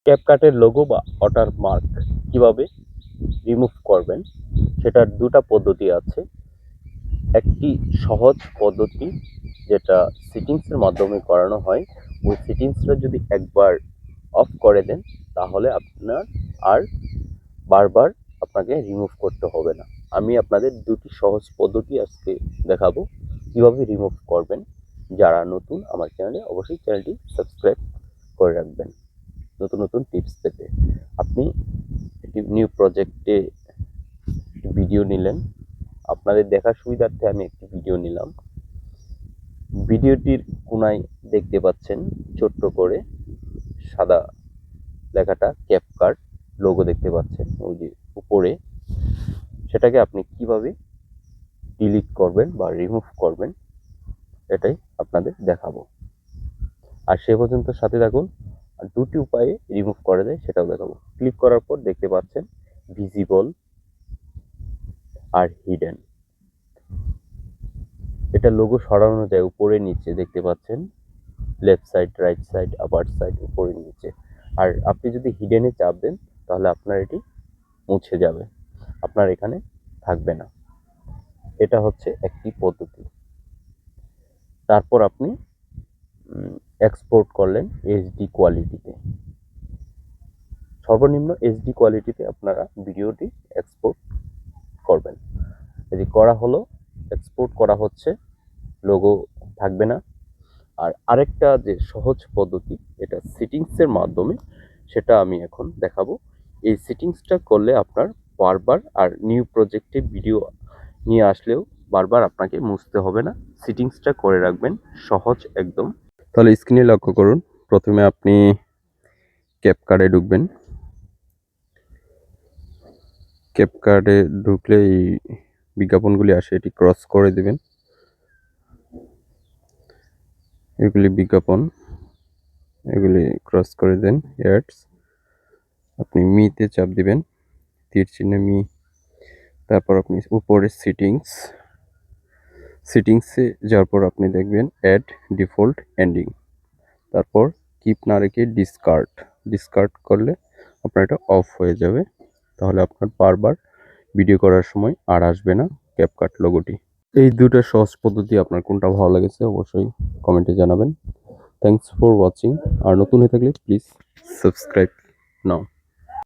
ক্যাপকাটের logo বা watermark কিভাবে remove করবেন সেটার দুটা পদ্ধতি আছে। একটি সহজ পদ্ধতি যেটা সেটিংসের মাধ্যমে করানো হয়। ওই সেটিংসটা যদি একবার অফ করে দেন তাহলে আপনার আর বারবার আপনাকে রিমুভ করতে হবে না। আমি আপনাদের দুটি সহজ পদ্ধতি আজকে দেখাবো কিভাবে রিমুভ করবেন। যারা নতুন আমার চ্যানেলে অবশ্যই চ্যানেলটি সাবস্ক্রাইব করে রাখবেন নতুন নতুন টিপস পেতে। আপনি একটি নিউ প্রজেক্টে ভিডিও নিলেন, আপনাদের দেখার সুবিধার্থে আমি একটি ভিডিও নিলাম। ভিডিওটির কোনায় দেখতে পাচ্ছেন ছোট্ট করে সাদা লেখাটা ক্যাপকাট লোগো দেখতে পাচ্ছেন ওই যে উপরে। সেটাকে আপনি কিভাবে ডিলিট করবেন বা রিমুভ করবেন এটাই আপনাদের দেখাবো। আর সে পর্যন্ত সাথে থাকুন। আর দুটি উপায়ে রিমুভ করা যায় সেটাও দেখাবো। ক্লিক করার পর দেখতে পাচ্ছেন ভিজিবল আর হিডেন। এটা লোগো সরানো যায় উপরে নিচে দেখতে পাচ্ছেন, লেফট সাইড, রাইট সাইড, আপার সাইড, উপরে নিচে। আর আপনি যদি হিডেনে চাপ দেন তাহলে আপনার এটি মুছে যাবে, আপনার এখানে থাকবে না। এটা হচ্ছে একটি পদ্ধতি। তারপর আপনি এক্সপোর্ট করলেন এইচডি কোয়ালিটিতে। সর্বনিম্ন এইচডি কোয়ালিটিতে আপনারা ভিডিওটি এক্সপোর্ট করবেন। এই যে করা হলো, এক্সপোর্ট করা হচ্ছে, লোগো থাকবে না। আর আরেকটা যে সহজ পদ্ধতি, এটা সেটিংসের মাধ্যমে, সেটা আমি এখন দেখাবো। এই সেটিংসটা করলে আপনার বারবার আর নিউ প্রজেক্টে ভিডিও নিয়ে আসলেও বারবার আপনাকে মুছতে হবে না। সেটিংসটা করে রাখবেন, সহজ একদম। তাহলে স্ক্রিনে লক্ষ্য করুন, প্রথমে আপনি ক্যাপকাটে ঢুকবেন। ক্যাপকাটে ঢুকলে এই বিজ্ঞাপনগুলি আসে, এটি ক্রস করে দিবেন। এগুলি বিজ্ঞাপন, এগুলি ক্রস করে দেন। অ্যাডস, আপনি মিতে চাপ দিবেন, তীর চিহ্ন মি। তারপর আপনি উপরে সেটিংসে যাওয়ার পর আপনি দেখবেন অ্যাড ডিফল্ট এন্ডিং। তারপর কিপ না রেখে ডিসকার্ড করলে আপনার এটা অফ হয়ে যাবে। তাহলে আপনার বারবার ভিডিও করার সময় আর আসবে না ক্যাপকাট লোগোটি। এই দুটো সহজ পদ্ধতি আপনার কোনটা ভালো লেগেছে অবশ্যই কমেন্টে জানাবেন। Thanks for watching. আর নতুন হয়ে থাকলে প্লিজ সাবস্ক্রাইব নাও।